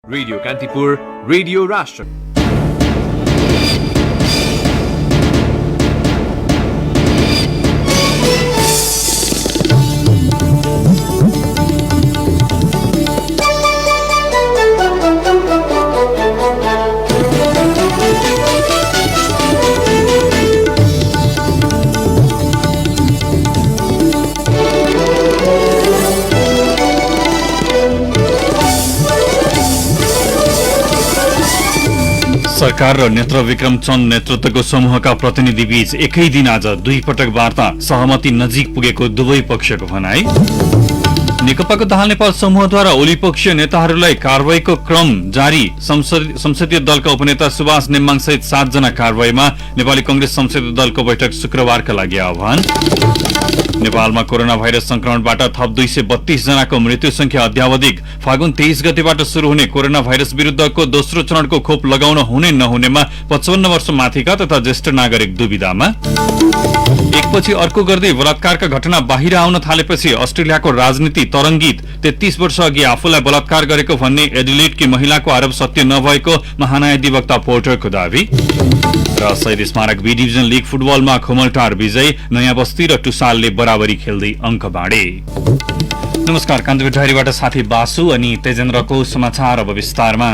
Radio Kantipur, radio राष्ट्र। सरकार र नेत्र विक्रम चन्द नेतृत्वको समूहका प्रतिनिधि बीच एकै दिन आज दुई पटक वार्ता, सहमति नजिक पुगेको दुवै पक्षको भनाई। नेकपाको दाहाल नेपाल समूहद्वारा ओली पक्षीय नेताहरूलाई कारवाहीको क्रम जारी, संसदीय दलका उपनेता सुभाष नेम्बाङ सहित 7 जना कारवाहीमा। नेपाली कंग्रेस संसदीय दलको बैठक शुक्रबारका लागि आह्वान। नेपालमा कोरोना भाइरस संक्रमणबाट थप 232 जनाको मृत्यु संख्या अद्यावधिक। फागुन 23 गतेबाट शुरू हुने कोरोना भाइरस विरुद्धको दोस्रो चरणको खोप लगाउन हुने नहुनेमा 55 वर्ष माथिका तथा ज्येष्ठ नागरिक दुविधामा। एकपछि अर्को गर्दै बलात्कारका घटना बाहिर आउन थालेपछि अस्ट्रेलियाको राजनीति तरंगित। 33 वर्ष अघि आफूलाई बलात्कार गरेको भन्ने एडिलेडकी महिलाको आरोप सत्य नभएको महान्यायाधिवक्ता पोर्टरको दावी। र शहीद स्मारक बी डिभिजन लीग फुटबलमा खुमलटार विजय, नयाँ बस्ती र टुसालले बराबरी खेल्दै अंक बाँडे। नमस्कार, कान्तिपुर डायरीबाट साथी बासु अनि तेजेन्द्रको समाचार अब विस्तारमा।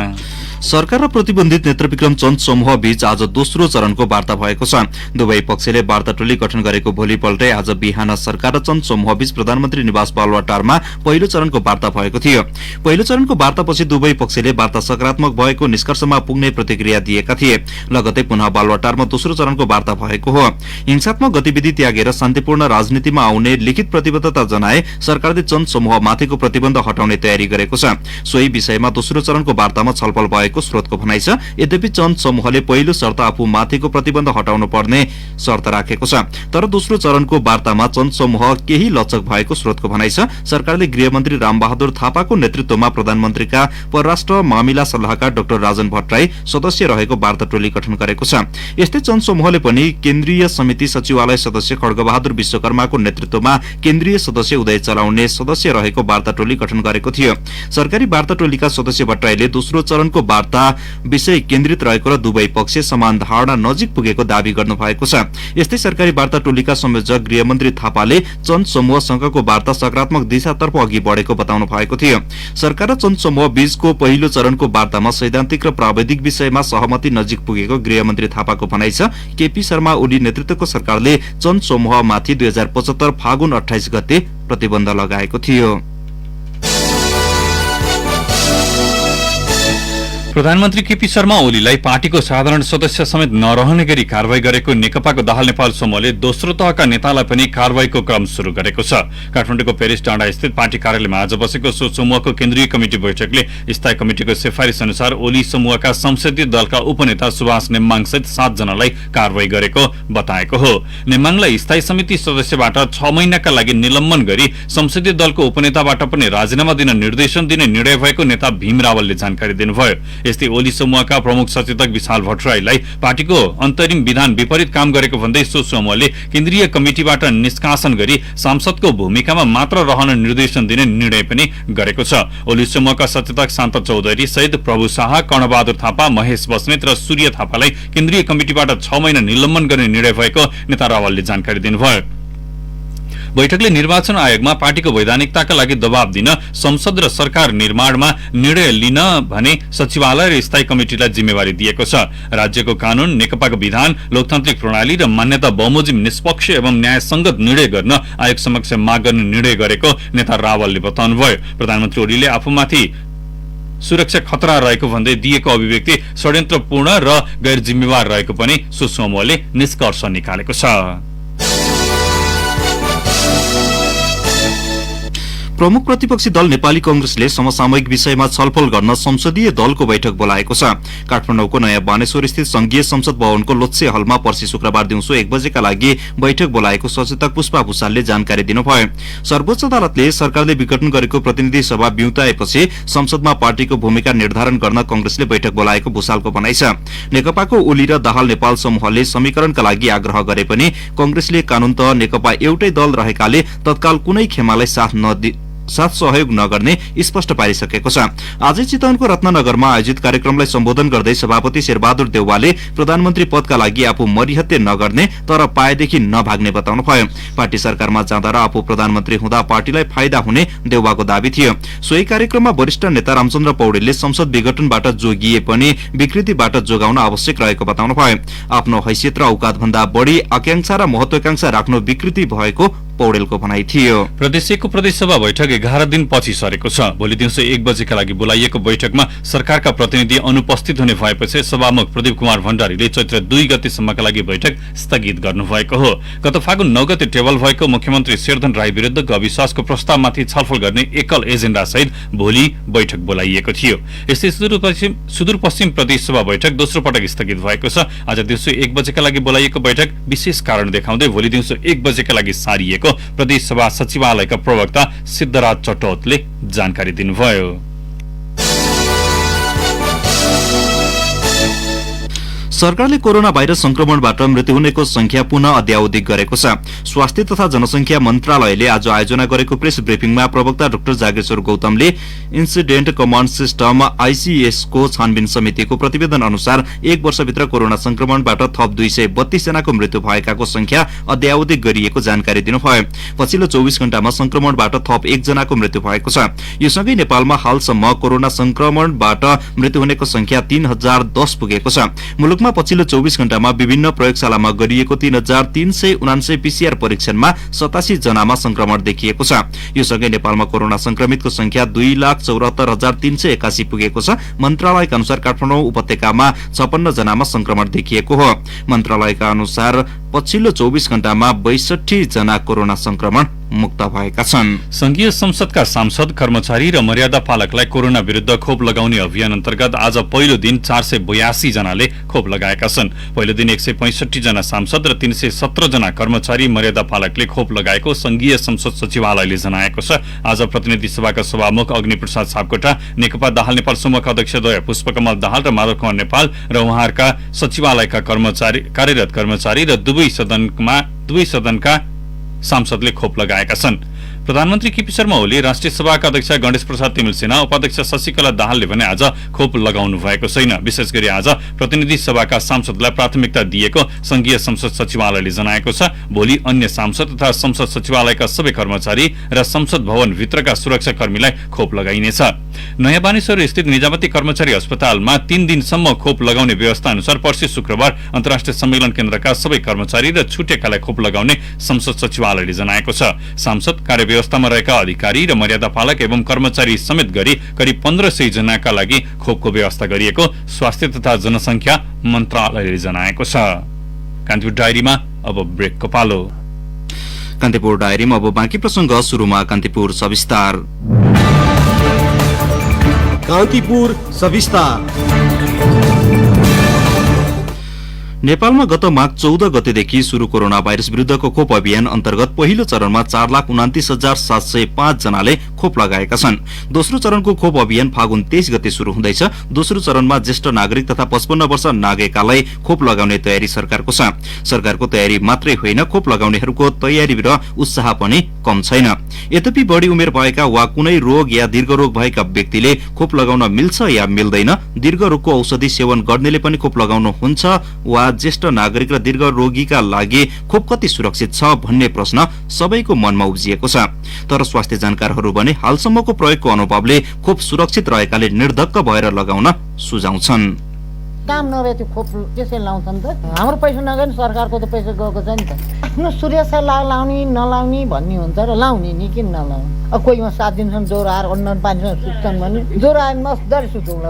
सरकार र प्रतिबन्धित नेत्रविक्रम चन्द समूह बीच आज दोस्रो चरणको वार्ता भएको छ। दुवै पक्षले वार्ता टोली गठन गरेको भोलिपल्टै आज बिहान सरकार र चन्द समूह बीच प्रधानमन्त्री निवास बालुवाटारमा पहिलो चरणको वार्ता भएको थियो। पहिलो चरणको वार्तापछि दुवै पक्षले वार्ता सकारात्मक भएको निष्कर्षमा पुग्ने प्रतिक्रिया दिएका थिए। लगतै पुनः बालुवाटारमा दोस्रो चरणको वार्ता भएको हो। हिंसात्मक गतिविधि त्यागेर शान्तिपूर्ण राजनीतिमा आउने लिखित प्रतिबद्धता जनाए सरकारले चन्द समूहमाथिको प्रतिबन्ध हटाउने तयारी गरेको छ। सोही विषयमा दोस्रो चरणको वार्तामा छलफल भएको स्रोतको भनाइ छ। यद्यपि चन्द समूहले पहिलो शर्त आफू माथिको प्रतिबन्ध हटाउनु पर्ने शर्त राखेको छ। तर दोस्रो चरणको वार्तामा चन्द समूह केही लचक भएको स्रोतको भनाइ छ। सरकारले गृहमन्त्री रामबहादुर थापाको नेतृत्वमा प्रधानमन्त्रीका परराष्ट्र मामिला सल्लाहकार डाक्टर राजन भट्टराई सदस्य रहेको वार्ता टोली गठन गरेको छ। यस्तै चन्द समूहले पनि केन्द्रीय समिति सचिवालय सदस्य खड्गबहादुर विश्वकर्माको नेतृत्वमा केन्द्रीय सदस्य उदय चलाउने सदस्य रहेको वार्ता टोली गठन गरेको थियो। सरकारी वार्ता टोलीका सदस्य भट्टराईले दोस्रो चरणको वार्ता विषय केन्द्रित रहेको र दुवै पक्ष समान धारणा नजिक पुगेको दावी गर्नु भएको छ। यस्तै सरकारी वार्ता टोलीका संयोजक गृहमन्त्री थापाले चन्द समूहसँगको वार्ता सकारात्मक दिशातर्फ अघि बढेको बताउनु भएको थियो। सरकार र चन्द समूह बीचको पहिलो चरणको वार्तामा सैद्धान्तिक र प्राविधिक विषयमा सहमति नजिक पुगेको गृहमन्त्री थापाको भनाइ छ। केपी शर्मा ओली नेतृत्वको सरकारले चन्द समूहमाथि 2075 फागुन 28 गते प्रतिबन्ध लगाएको थियो। प्रधानमन्त्री केपी शर्मा ओलीलाई पार्टीको साधारण सदस्य समेत नरहने गरी कारवाही गरेको नेकपाको दाहाल नेपाल समूहले दोस्रो तहका नेतालाई पनि कारवाहीको क्रम शुरू गरेको छ। काठमाडौँको पेरिस डाँडा स्थित पार्टी कार्यालयमा आज बसेको सो समूहको केन्द्रीय कमिटी बैठकले स्थायी कमिटिको सिफारिस अनुसार ओली समूहका संसदीय दलका उपनेता सुभाष नेम्बाङ सहित 7 जनालाई कारवाही गरेको बताएको हो। नेम्बाङलाई स्थायी समिति सदस्यबाट 6 महिनाका लागि निलम्बन गरी संसदीय दलको उपनेताबाट पनि राजीनामा दिन निर्देशन दिने निर्णय भएको नेता भीम रावलले जानकारी दिनुभयो। यस्तै ओली समूहका प्रमुख सचेतक विशाल भट्टराईलाई पार्टीको अन्तरिम विधान विपरीत काम गरेको भन्दै सो समूहले केन्द्रीय कमिटिबाट निष्कासन गरी सांसदको भूमिकामा मात्र रहन निर्देशन दिने निर्णय पनि गरेको छ। ओली समूहका सचेतक शान्त चौधरी सहित प्रभु शाह, कर्णबहादुर थापा, महेश बस्नेत र सूर्य थापालाई केन्द्रीय कमिटिबाट 6 महिना निलम्बन गर्ने निर्णय भएको नेता रावलले जानकारी दिनुभयो। बैठकले निर्वाचन आयोगमा पार्टीको वैधानिकताका लागि दबाव दिन, संसद र सरकार निर्माणमा निर्णय लिन भने सचिवालय र स्थायी कमिटिलाई जिम्मेवारी दिएको छ। राज्यको कानून, नेकपाको विधान, लोकतान्त्रिक प्रणाली र मान्यता बमोजिम निष्पक्ष एवं न्यायसंगत निर्णय गर्न आयोग समक्ष माग गर्ने निर्णय गरेको नेता रावलले बताउनुभयो। प्रधानमन्त्री ओलीले आफूमाथि सुरक्षा खतरा रहेको भन्दै दिएको अभिव्यक्ति षड्यन्त्रपूर्ण र गैर जिम्मेवार रहेको पनि सो समूहले निष्कर्ष निकालेको छ। प्रमुख प्रतिपक्षी दल नेपाली कंग्रेसले समसामयिक विषयमा छलफल गर्न संसदीय दलको बैठक बोलाएको छ। काठमाडौँको नयाँ बानेश्वर स्थित संघीय संसद भवनको लोत्से हलमा पर्सि शुक्रबार दिउँसो 1 बजेका लागि बैठक बोलाएको सचेतक पुष्पा भूषालले जानकारी दिनुभयो। सर्वोच्च अदालतले सरकारले विघटन गरेको प्रतिनिधि सभा बिउताएपछि संसदमा पार्टीको भूमिका निर्धारण गर्न कंग्रेसले बैठक बोलाएको भूषालको भनाइ छ। नेकपाको ओली र दाहाल नेपाल समूहले समीकरणका लागि आग्रह गरे पनि कंग्रेसले कानून त नेकपा एउटै दल रहेकाले तत्काल कुनै खेमालाई साथ साथ सहयोग नगर्ने स्पष्ट पारिसकेको छ। आजै चितवनको रत्ननगरमा आयोजित कार्यक्रमलाई सम्बोधन गर्दै सभापति शेरबहादुर देउवाले प्रधानमन्त्री पदका लागि आफू मरिहत्ते नगर्ने तर पाएदेखि नभाग्ने बताउनुभयो। पार्टी सरकारमा जाँदा र आफू प्रधानमन्त्री हुँदा पार्टीलाई फाइदा हुने देउवाको दाबी थियो। सोही कार्यक्रममा वरिष्ठ नेता रामचन्द्र पौडेलले संसद विघटनबाट जोगिए पनि विकृतिबाट जोगाउन आवश्यक रहेको बताउनुभयो। आफ्नो हैसियत र औकात भन्दा बढी आकांक्षा र महत्वाकांक्षा राख्नु विकृति भएको पौडेलको भनाइ थियो। प्रदेशको प्रदेशसभा बैठक 11 दिन पछि सरेको छ। भोलि दिउँसो 1 बजेका लागि बोलाइएको बैठकमा सरकारका प्रतिनिधि अनुपस्थित हुने भएपछि सभामुख प्रदीप कुमार भण्डारीले चैत्र 2 गतेसम्मका लागि बैठक स्थगित गर्नुभएको हो। गत फागुन 9 गते टेबल भएको मुख्यमन्त्री शेरधन राई विरुद्धको अविश्वासको प्रस्तावमाथि छलफल गर्ने एकल एजेन्डा सहित भोलि बैठक बोलाइएको थियो। यस्तै सुदूरपश्चिम प्रदेशसभा बैठक दोस्रो पटक स्थगित भएको छ। आज दिउँसो 1 बजेका लागि बोलाइएको बैठक विशेष कारण देखाउँदै भोलि दिउँसो 1 बजेका लागि सारिएको प्रदेशसभा सचिवालयका प्रवक्ता सिद्धराज चटौतले जानकारी दिनुभयो। सरकारले कोरोना भाइरस संक्रमणबाट मृत्यु हुनेको संख्या पुनः अद्यावधिक गरेको छ। स्वास्थ्य तथा जनसंख्या मन्त्रालयले आज आयोजना गरेको प्रेस ब्रिफिङमा प्रवक्ता डाक्टर जागेश्वर गौतमले इन्सिडेन्ट कमाण्ड सिस्टम आईसीएस को छानबिन समितिको प्रतिवेदन अनुसार 1 वर्षभित्र कोरोना संक्रमणबाट थप 232 जनाको मृत्यु भएकाको संख्या अद्यावधिक गरिएको जानकारी दिनुभयो। पछिल्लो 24 घण्टामा संक्रमणबाट थप 1 जनाको मृत्यु भएको छ। यो सँगै नेपालमा हालसम्म कोरोना संक्रमणबाट मृत्यु हुनेको संख्या 3010 पुगेको छ। मुलुकमा पछिल्लो 24 घण्टामा विभिन्न प्रयोगशालामा गरिएको 3379 पीसीआर परीक्षणमा 87 जनामा संक्रमण देखिएको छ। यो सँगै नेपालमा कोरोना संक्रमितको संख्या 2,74,381 पुगेको छ। मन्त्रालयका अनुसार काठमाडौँ उपत्यकामा 56 जनामा संक्रमण देखिएको हो। मन्त्रालयका अनुसार पछिल्लो 24 घण्टामा 62 जना कोरोना संक्रमण मुक्त भएका छन्। संघीय संसदका सांसद, कर्मचारी र मर्यादा पालकलाई कोरोना विरुद्ध खोप लगाउने अभियान अन्तर्गत आज पहिलो दिन 482 जनाले खोप लगाएका छन्। पहिलो दिन 165 जना सांसद र 317 जना कर्मचारी मर्यादा पालकले खोप लगाएको संघीय संसद सचिवालयले जनाएको छ। आज प्रतिनिधि सभाका सभामुख अग्निप्रसाद सापकोटा, नेकपा दाहाल नेपाल समूहका अध्यक्षद्वय पुष्पकमल दाहाल र माधव कुमार नेपाल र उहाँहरूका सचिवालयका कार्यरत कर्मचारी र दुवै सदनका सांसदले खोप लगाएका छन्। प्रधानमन्त्री केपी शर्मा ओली, राष्ट्रिय सभाका अध्यक्ष गणेश प्रसाद तिमिल सेना, उपाध्यक्ष शशिकला दाहालले भने आज खोप लगाउनु भएको छैन। विशेष गरी आज प्रतिनिधि सभाका सांसदलाई प्राथमिकता दिएको संघीय संसद सचिवालयले जनाएको छ। भोलि अन्य सांसद तथा संसद सचिवालयका सबै कर्मचारी र संसद भवन भित्रका सुरक्षाकर्मीलाई खोप लगाइनेछ। नयाँ बानेश्वर स्थित निजामती कर्मचारी अस्पतालमा 3 दिनसम्म खोप लगाउने व्यवस्था अनुसार पर्सि शुक्रबार अन्तर्राष्ट्रिय सम्मेलन केन्द्रका सबै कर्मचारी र छुटेकालाई खोप लगाउने संसद सचिवालयले जनाएको छ। सांसद, कार्यव्यवस्थामा रहेका अधिकारी र मर्यादा पालक एवं कर्मचारी समेत गरी करिब 1500 जनाका लागि खोपको व्यवस्था गरिएको स्वास्थ्य तथा जनसंख्या मन्त्रालयले जनाएको छ। कान्तिपुर डायरीमा अब ब्रेकको पालो। कान्तिपुर डायरीमा अब बाँकी प्रसंग। सुरुमा कान्तिपुर सविस्तार। कान्तिपुर सविस्तार। नेपालमा गत माघ 14 गतेदेखि शुरू कोरोना भाइरस विरुद्धको खोप अभियान अन्तर्गत पहिलो चरणमा 4,29,705 जनाले खोप लगाएका छन्। दोस्रो चरणको खोप अभियान फागुन 23 गते शुरू हुँदैछ। दोस्रो चरणमा ज्येष्ठ नागरिक तथा 55 वर्ष नागेकालाई खोप लगाउने तयारी सरकारको छ। सरकारको तयारी मात्रै होइन, खोप लगाउनेहरूको तयारी र उत्साह पनि कम छैन। यद्यपि बढी उमेर भएका वा कुनै रोग या दीर्घ रोग भएका व्यक्तिले खोप लगाउन मिल्छ या मिल्दैन, दीर्घ रोगको औषधि सेवन गर्नेले पनि खोप लगाउनु हुन्छ वा ज्येष्ठ नागरिक र दीर्घ रोगीका लागि खोप कति सुरक्षित छ भन्ने प्रश्न सबैको मनमा उब्जिएको छ। तर स्वास्थ्य जानकारहरू भने हालसम्मको प्रयोगको अनुभवले खोप सुरक्षित रहेकाले निर्धक्क भएर लगाउन सुझाउँछन्। काम नभए त्यो खोप त्यसै लाउँछन् त। हाम्रो पैसा नगए सरकारको त पैसा गएको छ नि त। आफ्नो सुरक्षा लाउने नलाउने भन्ने हुन्छ र लाउने नि किन नलाउने। अब कोहीमा 7 दिनसम्म ज्वरो आएर अन्न पानीसँग सुत्छन् भने ज्वरो आयो मस्दरी सुतौँला।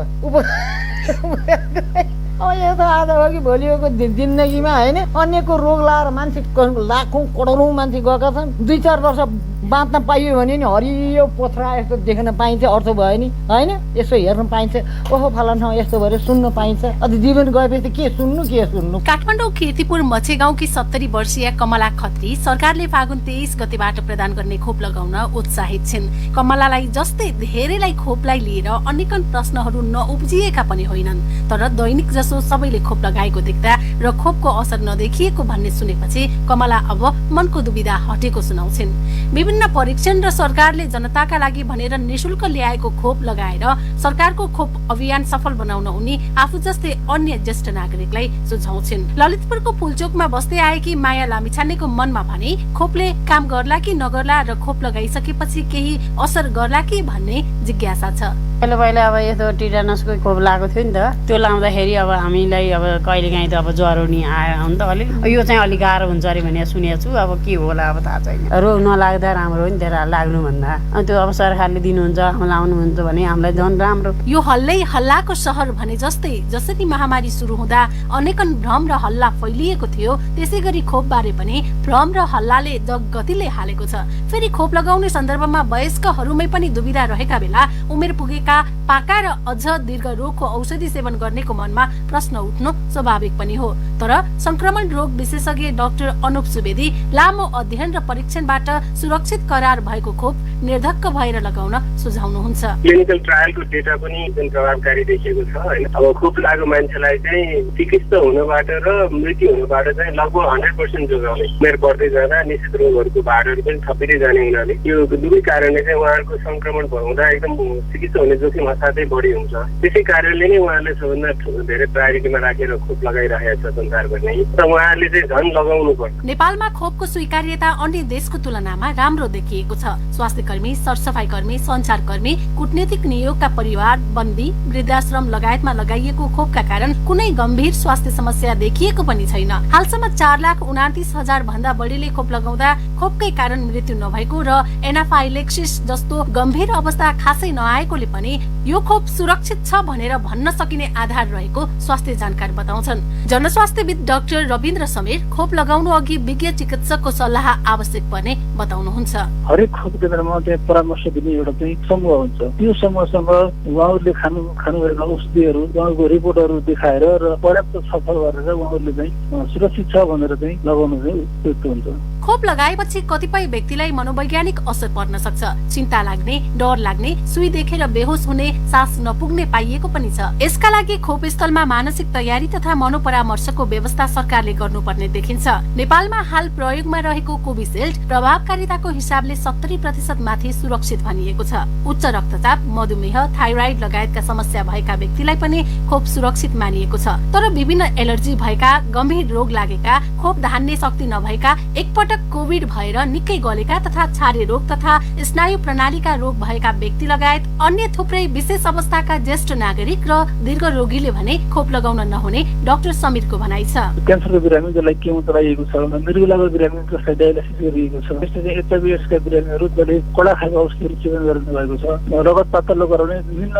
अब यो त आज हो कि भोलि होको जिन्दगीमा होइन, अन्यको रोग लाएर मान्छे लाखौँ करोडौँ मान्छे गएका छन्। 2-4 वर्ष बाँच्न पाइयो भने नि हरियो पोथ्रा यस्तो देख्न पाइन्छ, अर्थ भयो नि होइन, यसो हेर्न पाइन्छ। ओहो फलाना ठाउँ यस्तो भएर सुन्न पाइन्छ। अनि जीवन गएपछि के सुन्नु। काठमाडौँ कीर्तिपुर मछेगाउँकी 70 वर्षीय कमला खत्री सरकारले फागुन 23 गतेबाट प्रदान गर्ने खोप लगाउन उत्साहित छिन्। कमलालाई जस्तै धेरैलाई खोपलाई लिएर अनेकन प्रश्नहरू नउब्जिएका पनि होइनन्, तर दैनिक जसो सबैले खोप लगाएको देख्दा र खोपको असर नदेखिएको भन्ने सुनेपछि कमला अब मनको दुविधा हटेको सुनाउँछिन्। विभिन्न विभिन्न परीक्षण र सरकारले जनताका लागि भनेर निशुल्क ल्याएको खोप लगाएर सरकारको खोप अभियान सफल बनाउन उनी आफू जस्तै अन्य ज्येष्ठ नागरिकलाई सुझाउ छिन्। ललितपुरको पुलचोकमा बस्दै आएकी माया लामिछानेको मनमा भने खोपले काम गर्ला कि नगर्ला र खोप लगाइसकेपछि केही असर गर्ला कि भन्ने जिज्ञासा छ। पहिला अब यस्तो टिटानसको खोप लगाएको थियो नि त, त्यो लाउँदाखेरि अब हामीलाई अब कहिलेकाहीँ त अब ज्वरो नि आयो नि त, अलिक यो चाहिँ अलिक गाह्रो हुन्छ अरे भने सुनेको छु। अब के होला अब थाहा छैन। रोग नलाग्दा राम्रो हो नि त लाग्नुभन्दा। त्यो अब सरकारले दिनुहुन्छ लाउनुहुन्छ भने हामीलाई झन् राम्रो। यो हल्लै हल्लाको सहर भने जस्तै जसरी महामारी सुरु हुँदा अनेकन भ्रम र हल्ला फैलिएको थियो, त्यसै गरी खोप बारे पनि भ्रम र हल्लाले जगगतिले हालेको छ। फेरि खोप लगाउने सन्दर्भमा वयस्कहरूमै पनि दुविधा रहेका बेला उमेर पुगेका पाका र अझ दीर्घ रोगको औषधि सेवन गर्नेको मनमा प्रश्न उठ्नु स्वाभाविक पनि हो। तर संक्रमण रोग विशेषज्ञ डाक्टर अनुप सुवेदी लामो अध्ययन र परीक्षणबाट सुरक्षित करार भएको खोप निर्धक्क भएर लगाउन सुझाउनुहुन्छ। क्लिनिकल ट्रायलको डेटा पनि एकदम प्रभावकारी देखिएको छ हैन। अब खोप लागेको मान्छेलाई चाहिँ चिकित्सा हुनबाट र मृत्यु हुनबाट चाहिँ लगभग 100% जोगाउने। उमेर बढ्दै जाँदा निश्चित रोगहरूको भारहरू पनि थपिँदै जाने हुनाले यो दुवै कारणले चाहिँ उहाँहरूको संक्रमण हुँदा एकदम चिकित्सा हुने जोखिम असाध्यै बढी हुन्छ। त्यसै कारणले नै उहाँहरूले सबभन्दा धेरै प्रायोरिटीमा राखेर खोप लगाइरहेको छ संसारभर नै, र उहाँहरूले चाहिँ झन् लगाउनु पर्छ। नेपालमा खोपको स्वीकार्यता अन्य देशको तुलनामा राम्रो देखिएको छ। स्वास्थ्य कर्मी, सरसफाई कर्मी, सञ्चारकर्मी, कूटनीतिक नियोगका परिवार, बन्दी, वृद्धाश्रम लगायतमा लगाइएको खोपका कारण कुनै गम्भीर स्वास्थ्य समस्या देखिएको पनि छैन। हालसम्म 4,29,000 भन्दा बढीले खोप लगाउँदा खोपकै कारण मृत्यु नभएको र एनाफाइलेक्सिस जस्तो गम्भीर अवस्था खासै नआएकोले पनि यो खोप सुरक्षित छ भनेर भन्न सकिने आधार रहेको स्वास्थ्य जानकार बताउँछन्। जनस्वास्थ्यविद डाक्टर रविन्द्र समेर खोप लगाउनु अघि विज्ञ चिकित्सकको सल्लाह आवश्यक पर्ने बताउनुहुन्छ। हरेक खोप केन्द्रमा चाहिँ परामर्श दिने एउटा चाहिँ समूह हुन्छ। त्यो समूहसँग उहाँहरूले खानु भएका औषधिहरू उहाँको रिपोर्टहरू देखाएर र पर्याप्त छलफल गरेर उहाँहरूले चाहिँ सुरक्षित छ भनेर चाहिँ लगाउनु चाहिँ उपयुक्त हुन्छ। खोप लगाएपछि कतिपय व्यक्तिलाई मनोवैज्ञानिक असर पर्न सक्छ। चिन्ता लाग्ने, डर लाग्ने, सुई देखेर बेहोस हुने, सास नपुग्ने पाइएको पनि छ। यसका लागि खोप स्थलमा मानसिक तयारी तथा मनोपरामर्शको व्यवस्था सरकारले गर्नुपर्ने देखिन्छ। नेपालमा हाल प्रयोगमा रहेको कोभिसिल्ड प्रभावकारिताको हिसाबले 70% माथि सुरक्षित भनिएको छ। उच्च रक्तचाप, मधुमेह, थाइरोइड लगायतका समस्या भएका व्यक्तिलाई पनि खोप सुरक्षित मानिएको छ। तर विभिन्न एलर्जी भएका, गम्भीर रोग लागेका, खोप धान्ने शक्ति नभएका, एकपटक कोभिड भएर निकै गलेका तथा छारे रोग तथा स्नायु प्रणालीका रोग भएका व्यक्ति लगायत अन्य थुप्रै विशेष अवस्थाका ज्येष्ठ नागरिक र दीर्घ रोगीले भने खोप लगाउन नहुने डाक्टर समीरको भनाइ छ। क्यान्सरको बिरामी जसलाई केमो लगाइएको छ, मृगुलाको बिरामी जसलाई डायलासिस गरिएको छ, त्यस्तै चाहिँ एचआइभी/एड्सका बिरामीहरू जसले कडा खालको औषधिहरू सेवन गर्नु भएको छ, रगत पातलो गराउने विभिन्न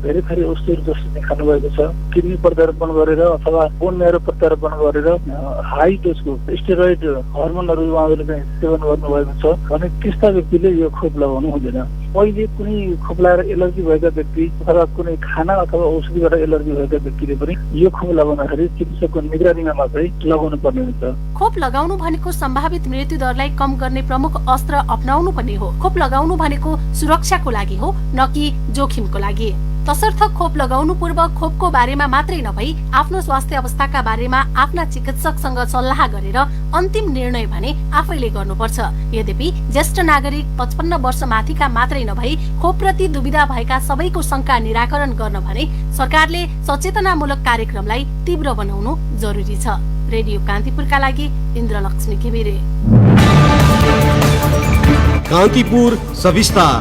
धेरै थरी औषधिहरू जसले खानु भएको छ, किडनी प्रत्यारोपण गरेर अथवा बोन मेरो प्रत्यारोपण गरेर हाई डोजको स्टेरोइड हर्मोनहरू उहाँहरूले चाहिँ सेवन गर्नुभएको छ भने त्यस्ता व्यक्तिले यो खोप लगाउनु हुँदैन। पहिले कुनै खोप लगाएर एलर्जी भएका व्यक्ति अथवा कुनै खाना अथवा औषधिबाट एलर्जी भएका व्यक्तिले पनि यो खोप लगाउँदाखेरि चिकित्सकको निगरानीमा मात्रै लगाउनु पर्ने हुन्छ। खोप लगाउनु भनेको सम्भावित मृत्यु दरलाई कम गर्ने प्रमुख अस्त्र अपनाउनु पनि हो। खोप लगाउनु भनेको सुरक्षाको लागि हो, न कि जोखिमको लागि। तसर्थ खोप लगाउनु पूर्व खोपको बारेमा मात्रै नभई आफ्नो स्वास्थ्य अवस्थाका बारेमा आफ्ना चिकित्सकसँग सल्लाह गरेर अन्तिम निर्णय भने आफैले गर्नुपर्छ। यद्यपि ज्येष्ठ नागरिक 55 वर्ष माथिका मात्रै नभई खोपप्रति दुविधा भएका सबैको शंका निराकरण गर्न भने सरकारले सचेतनामूलक कार्यक्रमलाई तीव्र बनाउनु जरुरी छ। रेडियो कान्तिपुरका लागि इन्द्रलक्ष्मी घिमिरे। कान्तिपुर सविस्तार।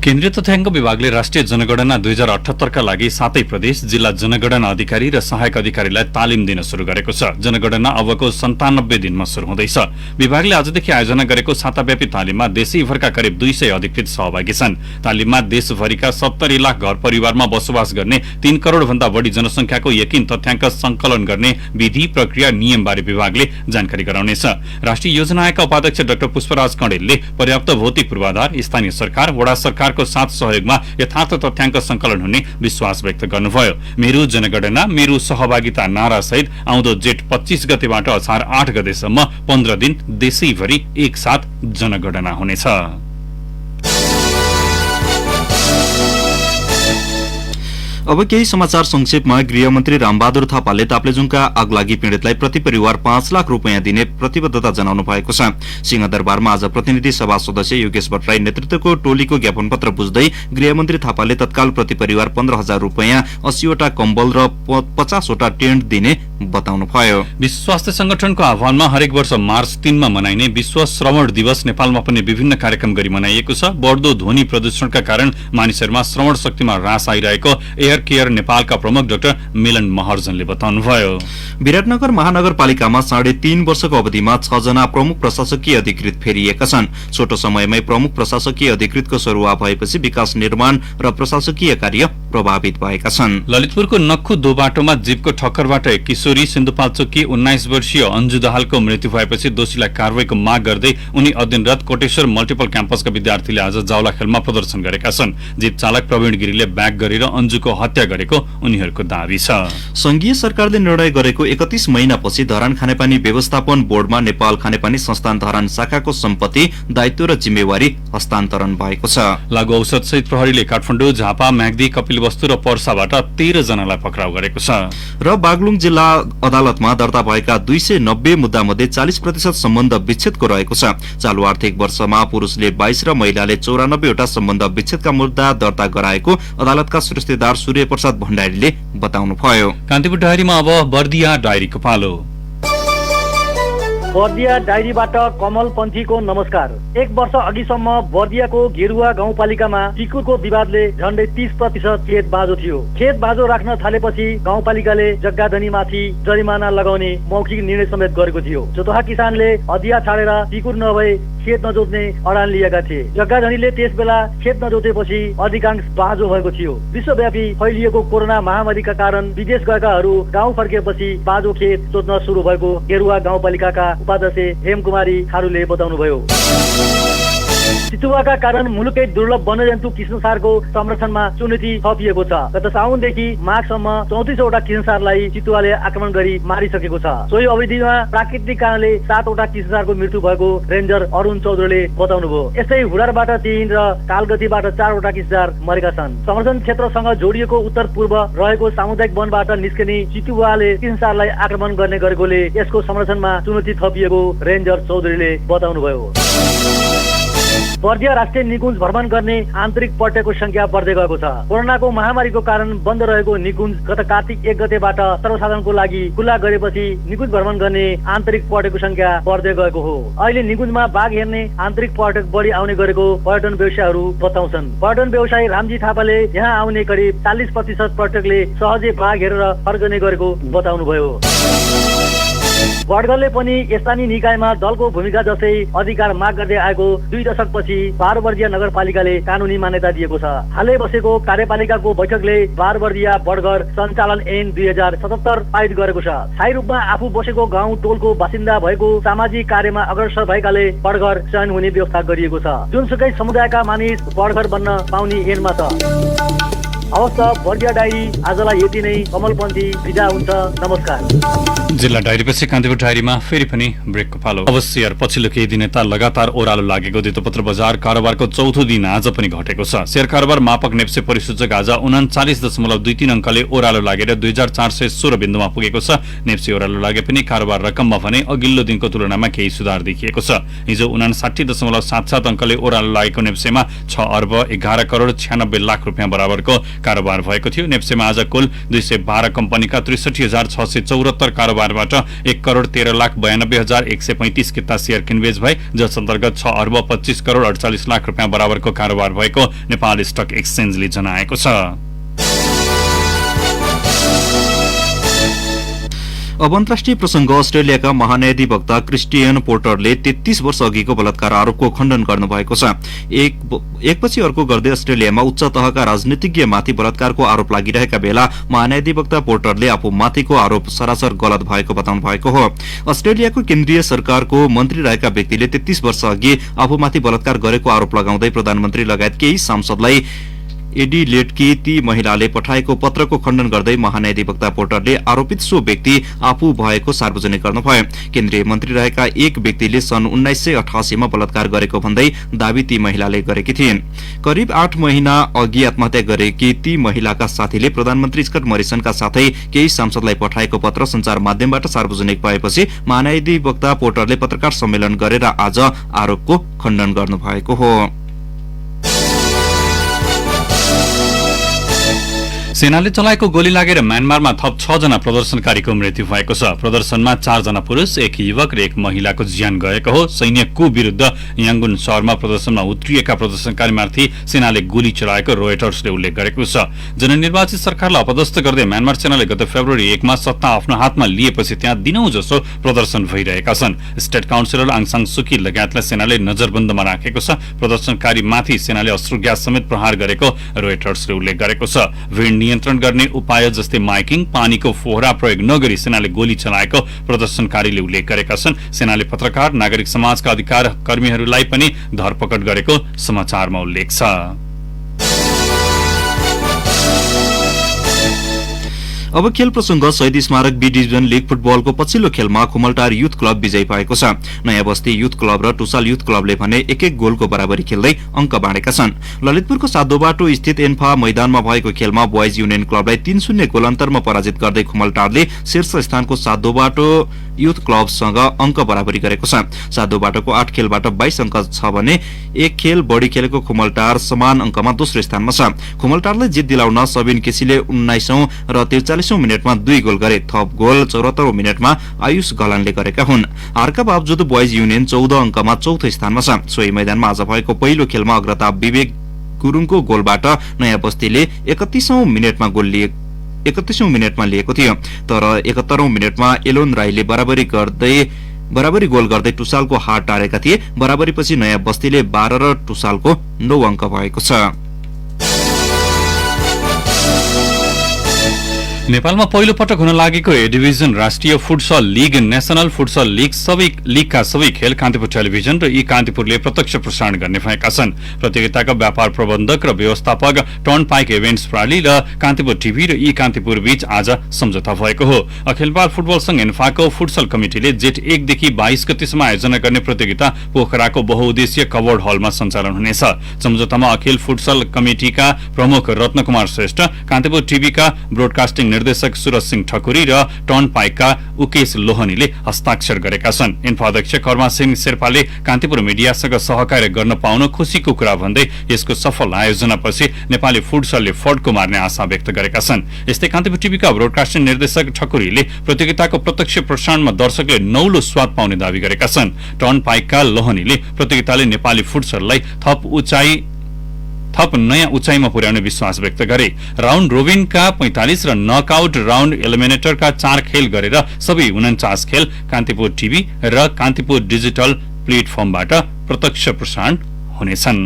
केन्द्रीय तथ्याङ्क विभागले राष्ट्रिय जनगणना 2078 का लागि 7 प्रदेश जिल्ला जनगणना अधिकारी र सहायक अधिकारीलाई तालिम दिन शुरू गरेको छ। जनगणना अबको 97 दिनमा शुरू हुँदैछ। विभागले आजदेखि आयोजना गरेको साताव्यापी तालिममा देशैभरका करिब 200 अधिकृत सहभागी छन्। तालिममा देशभरिका 70 लाख घर परिवारमा बसोबास गर्ने 3 करोड़ भन्दा बढी जनसंख्याको यकिन तथ्याङ्क संकलन गर्ने विधि, प्रक्रिया, नियम बारे विभागले जानकारी गराउनेछ। राष्ट्रिय योजना आयोगका उपाध्यक्ष डाक्टर पुष्पराज कँडेलले पर्याप्त भौतिक पूर्वाधार, स्थानीय सरकार, वडा सरकारको साथ सहयोगमा यथार्थ तथ्याङ्क संकलन हुने विश्वास व्यक्त गर्नुभयो। मेरो जनगणना मेरो सहभागिता नारा सहित आउँदो जेठ 25 गतेबाट असार 8 गतेसम्म 15 दिन देशैभरि एकसाथ जनगणना हुनेछ। अब केही समाचार संक्षेपमा। गृहमन्त्री रामबहादुर थापाले ताप्लेजुङका आगलागी पीड़ितलाई प्रति परिवार 5 लाख रुपियाँ दिने प्रतिबद्धता जनाउनु भएको छ। सिंहदरबारमा आज प्रतिनिधि सभा सदस्य योगेश भट्टराई नेतृत्वको टोलीको ज्ञापन पत्र बुझ्दै गृहमन्त्री थापाले तत्काल प्रति परिवार 15,000 रुपियाँ, 80वटा कम्बल र 50वटा टेन्ट दिने बताउनुभयो। विश्व स्वास्थ्य संगठनको आह्वानमा हरेक वर्ष मार्च 3 मा मनाइने विश्व श्रवण दिवस नेपालमा पनि विभिन्न कार्यक्रम गरी मनाइएको छ। बढ्दो ध्वनि प्रदूषणका कारण मानिसहरूमा श्रवण शक्तिमा ह्रास आइरहेको एयर केयर नेपालका प्रमुख डाक्टर मिलन महर्जनले बताउनुभयो। विराटनगर महानगरपालिकामा 3.5 वर्षको अवधिमा 6 जना प्रमुख प्रशासकीय अधिकृत फेरिएका छन्। छोटो समयमै प्रमुख प्रशासकीय अधिकृतको सरुवा भएपछि विकास, निर्माण र प्रशासकीय कार्य प्रभावित भएका छन्। ललितपुरको नक्खु दो बाटोमा जीपको ठक्करबाट एक किशोरी सिन्धुपाल्चोककी 19 वर्षीय अन्जु दाहालको मृत्यु भएपछि दोषीलाई कारवाहीको माग गर्दै उनी अध्ययनरत कोटेश्वर मल्टिपल क्याम्पसका विद्यार्थीले आज जावला खेलमा प्रदर्शन गरेका छन्। जीप चालक प्रवीण गिरीले ब्याक गरेर अन्जुको हत्या गरेको उनीहरूको दाबी छ। संघीय सरकारले निर्णय गरेको 31 महिनापछि धरान खानेपानी व्यवस्थापन बोर्डमा नेपाल खानेपानी संस्थान धरान शाखाको सम्पत्ति, दायित्व र जिम्मेवारी हस्तान्तरण भएको छ। लागु औषध सहित प्रहरीले काठमाडौँ, झापा, म्याग्दी, कपिलवस्तु र पर्साबाट 13 जनालाई पक्राउ गरेको छ। र बागलुङ जिल्ला अदालतमा दर्ता भएका 290 मुद्दा मध्ये 40% सम्बन्ध विच्छेदको रहेको छ। चालु आर्थिक वर्षमा पुरुषले 22 र महिलाले 94 वटा सम्बन्ध विच्छेदका मुद्दा दर्ता गराएको अदालतका सृष्टिदार सूर्य प्रसाद भण्डारीले बताउनुभयो। कान्तिपुर डायरीमा अब बर्दिया डायरीको पालो। बर्दिया डायरीबाट कमल पन्थीको नमस्कार। 1 वर्ष अघिसम्म बर्दियाको गेरुवा गाउँपालिकामा टिकुरको विवादले झण्डै 30% खेत बाँझो थियो। खेत बाँझो राख्न थालेपछि गाउँपालिकाले जग्गाधनीमाथि जरिमाना लगाउने मौखिक निर्णय समेत गरेको थियो। जोतुहा किसानले हदिया छाडेर टिकुर नभए खेत नजोत्ने अडान लिएका थिए। जग्गाधनीले त्यस बेला खेत नजोतेपछि अधिकांश बाँझो भएको थियो। विश्वव्यापी फैलिएको कोरोना महामारीका कारण विदेश गएकाहरू गाउँ फर्किएपछि बाँझो खेत जोत्न सुरु भएको गेरुवा गाउँपालिकाका उपाध्यक्ष हेमकुमारी थारूले बताउनुभयो। चितुवाका कारण मुलुकै दुर्लभ वन्यजन्तु किस्मसारको संरक्षणमा चुनौती थपिएको छ। गत साउनदेखि माघसम्म 34 वटा किस्मसारलाई चितुवाले आक्रमण गरी मारिसकेको छ। सोही अवधिमा प्राकृतिक कारणले 7 वटा किस्मसारको मृत्यु भएको रेन्जर अरुण चौधरीले बताउनुभयो। यस्तै हुडारबाट 3 र कालगतीबाट 4 वटा किस्मसार मरेका छन्। संरक्षण क्षेत्रसँग जोडिएको उत्तर पूर्व रहेको सामुदायिक वनबाट निस्कने चितुवाले किस्मसारलाई आक्रमण गर्ने गरेकोले यसको संरक्षणमा चुनौती थपिएको रेन्जर चौधरीले बताउनुभयो। बर्दिया राष्ट्रिय निकुञ्ज भ्रमण गर्ने आन्तरिक पर्यटकको संख्या बढ्दै गएको छ। कोरोनाको महामारीको कारण बन्द रहेको निकुञ्ज गत कार्तिक 1 गतेबाट सर्वसाधारणको लागि खुला गरेपछि निकुञ्ज भ्रमण गर्ने आन्तरिक पर्यटकको संख्या बढ्दै गएको हो। अहिले निकुञ्जमा बाघ हेर्ने आन्तरिक पर्यटक बढी आउने गरेको पर्यटन व्यवसायीहरू बताउँछन्। पर्यटन व्यवसायी रामजी थापाले यहाँ आउने करिब 40% पर्यटकले सहजै बाघ हेरेर फर्कने गरेको बताउनुभयो। बडगलले पनि स्थानीय निकायमा दलको भूमिका जस्तै अधिकार माग गर्दै आएको 2 दशकपछि बारबर्दिया नगरपालिकाले कानूनी मान्यता दिएको छ। हालै बसेको कार्यपालिकाको बैठकले बारबर्दिया बडगर सञ्चालन ऐन 2077 पारित गरेको छ। स्थायी रूपमा आफू बसेको गाउँ टोलको बासिन्दा भएको सामाजिक कार्यमा अग्रसर भएकाले बडगर चयन हुने व्यवस्था गरिएको छ। जुनसुकै समुदायका मानिस बडगर बन्न पाउने ऐनमा छ। अवस्था बर्दिया डायरी आजलाई यति नै। कमलपन्थी बिदा हुन्छ। नमस्कार। जिल्ला डायरीपछि कान्तिपुर डायरीमा फेरि पनि ब्रेकको पालो। अवश्य पछिल्लो केही दिन यता लगातार ओह्रालो लागेको धितोपत्र बजार कारोबारको चौथो दिन आज पनि घटेको छ। शेयर कारोबार मापक नेप्से परिसूचक आज 39.23 अंकले ओह्रालो लागेर 2416 बिन्दुमा पुगेको छ। नेप्से ओह्रालो लागे पनि कारोबार रकममा भने अघिल्लो दिनको तुलनामा केही सुधार देखिएको छ। हिजो 59.77 अंकले ओह्रालो लागेको नेप्सेमा 6 अर्ब 11 करोड 96 लाख रुपियाँ बराबरको कारोबार भएको थियो। नेप्सेमा आज कुल 212 कम्पनीका 63,674 कारोबारबाट 1 करोड 13 लाख 92,135 किता शेयर किनबेच भए, जस अन्तर्गत 6 अर्ब 25 करोड 48 लाख रुपियाँ बराबरको कारोबार भएको नेपाल स्टक एक्सचेन्जले जनाएको छ। अब अन्तर्राष्ट्रिय प्रसंग। अस्ट्रेलियाका महान्यायाधिवक्ता क्रिस्टियन पोर्टरले 33 वर्ष अघिको बलात्कार आरोपको खण्डन गर्नुभएको छ। एकपछि अर्को गर्दै अस्ट्रेलियामा उच्च तहका राजनीतिज्ञमाथि बलात्कारको आरोप लागिरहेका बेला महान्यायाधिवक्ता पोर्टरले आफूमाथिको आरोप सरासर गलत भएको बताउनु भएको हो। अस्ट्रेलियाको केन्द्रीय सरकारको मन्त्री रहेका व्यक्तिले 33 वर्ष अघि आफूमाथि बलात्कार गरेको आरोप लगाउँदै प्रधानमन्त्री लगायत केही सांसदलाई एडिलेडकी ती महिलाले पठाएको पत्रको खण्डन गर्दै महान्यायाधिवक्ता पोर्टरले आरोपित सो व्यक्ति आफू भएको सार्वजनिक गर्नुभयो। केन्द्रीय मन्त्री रहेका एक व्यक्तिले सन् 1988 मा बलात्कार गरेको भन्दै दावी ती महिलाले गरेकी थिइन्। करिब 8 महिना अघि आत्महत्या गरेकी ती महिलाका साथीले प्रधानमन्त्री स्कट मरिसनका साथै केही सांसदलाई पठाएको पत्र सञ्चार माध्यमबाट सार्वजनिक भएपछि महान्यायाधिवक्ता पोर्टरले पत्रकार सम्मेलन गरेर आज आरोपको खण्डन गर्नुभएको हो। सेनाले चलाएको गोली लागेर म्यानमारमा थप 6 जना प्रदर्शनकारीको मृत्यु भएको छ। प्रदर्शनमा 4 जना पुरुष, 1 युवक र 1 महिलाको ज्यान गएको हो। सैन्यको विरुद्ध याङ्गुन शहरमा प्रदर्शनमा उत्रिएका प्रदर्शनकारीमाथि सेनाले गोली चलाएको रोयटर्सले उल्लेख गरेको छ। जननिर्वाचित सरकारलाई अपदस्थ गर्दै म्यानमार सेनाले गत फेब्रुअरी 1 मा सत्ता आफ्नो हातमा लिएपछि त्यहाँ दिनौं जसो प्रदर्शन भइरहेका छन्। स्टेट काउन्सिलर आङ सान सुकी लगायतलाई सेनाले नजरबन्दमा राखेको छ। प्रदर्शनकारीमाथि सेनाले अश्रु ग्यास समेत प्रहार गरेको रोयटर्सले उल्लेख गरेको छ। नियन्त्रण गर्ने उपाय जस्तै माइकिङ, पानीको फोहरा प्रयोग नगरी सेनाले गोली चलाएको प्रदर्शनकारीले उल्लेख गरेका छन्। सेनाले पत्रकार, नागरिक समाजका अधिकार कर्मीहरूलाई पनि धरपकड गरेको समाचारमा उल्लेख छ। अब खेल प्रसंग। शहीद स्मारक बी डिभिजन लीग फुटबलको पछिल्लो खेलमा खुमलटार युथ क्लब विजयी भएको छ। नयाँ बस्ती युथ क्लब र टुसाल युथ क्लबले भने एक गोलको बराबरी खेल्दै अंक बाँडेका छन्। ललितपुरको साधोबाटो स्थित एन्फा मैदानमा भएको खेलमा बोइज युनियन क्लबलाई 3-0 गोल अन्तरमा पराजित गर्दै खुमलटारले शीर्ष स्थानको साधोबाटो युथ क्लबसँग अंक बराबरी गरेको छ। साधोबाटोको 8 खेलबाट 22 अंक छ भने 1 खेल बढी खेलेको खुमलटार समान अंकमा दोस्रो स्थानमा छ। खुमलटारले जित दिलाउन सबिन केसीले 19औं र 43औं मिनेटमा 2 गोल गरे। थप गोल 74औं मिनेटमा आयुष गलानले गरेका हुन्। हारका बावजुद बोइज युनियन 14 अंकमा चौथो स्थानमा छ। सोही मैदानमा आज भएको पहिलो खेलमा अग्रता विवेक गुरुङको गोलबाट नयाँ बस्तीले 31औं मिनेटमा लिएको थियो। तर 71औं मिनेटमा एलोन राईले बराबरी गोल गर्दै टुसालको हार टारेका थिए। बराबरीपछि नयाँ बस्तीले 12 र टुसालको 9 अंक भएको छ। नेपालमा पहिलो पटक हुन लागेको ए डिभिजन राष्ट्रिय futsal league, national futsal league लीगका सबै खेल कान्तिपुर टेलिभिजन र ई कान्तिपुरले प्रत्यक्ष प्रसारण गर्ने भएका छन्। प्रतियोगिताका व्यापार प्रबन्धक र व्यवस्थापक टर्न पाइक इभेन्ट्स प्रणाली र कान्तिपुर टिभी र ई कान्तिपुर बीच आज सम्झौता भएको हो। अखिल नेपाल फुटबल संघ एन्फाको फुटसल कमिटिले जेठ 1 देखि 22 गतेसम्म आयोजना गर्ने प्रतियोगिता पोखराको बहुउद्देश्य कवर्ड हलमा सञ्चालन हुनेछ। सम्झौतामा अखिल फुटसल कमिटिका प्रमुख रत्नकुमार श्रेष्ठ, कान्तिपुर टिभीका ब्रोडकास्टिङ निर्देशक सुरज सिंह ठकुरी र टर्न पाइकका उकेश लोहनीले हस्ताक्षर गरेका छन्। इन्फा अध्यक्ष कर्मा सिंह शेर्पाले कान्तिपुर मिडियासँग सहकार्य गर्न पाउन खुसीको कुरा भन्दै यसको सफल आयोजनापछि नेपाली फुटसलले फड्को मार्ने आशा व्यक्त गरेका छन्। यस्तै कान्तिपुर टिभीका ब्रोडकास्टिङ निर्देशक ठकुरीले प्रतियोगिताको प्रत्यक्ष प्रसारणमा दर्शकले नौलो स्वाद पाउने दावी गरेका छन्। टर्न पाइकका लोहनीले प्रतियोगिताले नेपाली फुटसललाई थप नयाँ उचाइमा पुर्याउने विश्वास व्यक्त गरे। राउन्ड रोबिनका 45 र नकआउट राउन्ड एलिमिनेटरका 4 खेल गरेर सबै 49 खेल कान्तिपुर टिभी र कान्तिपुर डिजिटल प्लेटफर्मबाट प्रत्यक्ष प्रसारण हुनेछन्।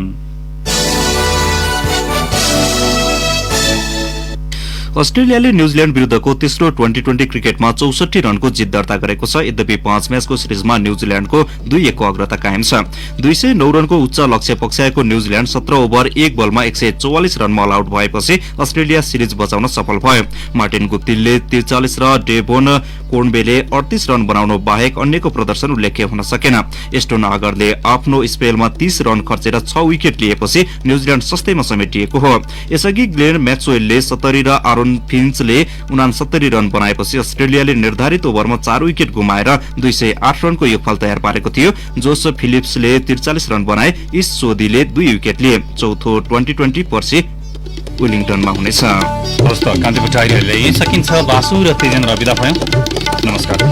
अस्ट्रेलियाले न्यूजील्याण्ड विरुद्धको तेस्रो 2020 क्रिकेटमा 64 रनको जित दर्ता गरेको छ। यद्यपि 5 म्याचको सिरिजमा न्यूजील्याण्डको 2-1 को अग्रता कायम छ। 209 रनको उच्च लक्ष्य पक्ष्याएको न्यूजील्याण्ड 17 ओभर 1 बलमा 144 रनमा अल आउट भएपछि अस्ट्रेलिया सिरिज बचाउन सफल भयो। मार्टिन गुप्तिलले 43 र डेभोन कोर्नबेले 38 रन बनाउनु बाहेक अन्यको प्रदर्शन उल्लेख्य हुन सकेन। एस्टोन आगरले आफ्नो स्पेलमा 30 रन खर्चेर 6 विकेट लिएपछि न्यूजील्याण्ड सस्तैमा समेटिएको हो। यसअघि ग्लेन म्याक्सवेलले 70 र आरोन फिन्चले 69 रन बनाएपछि अस्ट्रेलियाले निर्धारित ओभरमा 4 विकेट गुमाएर 208 रनको योगफल तयार पारेको थियो। जोसेफ फिलिप्सले 43 रन बनाए। इस सोधीले 2 विकेट लिए। चौथो 2020 पर्सि वेलिङटनमा हुनेछ। कान्तिपुर टाइगरले सकिन्छ। बासु र तेजेन्द्र विदा भयो। नमस्कार।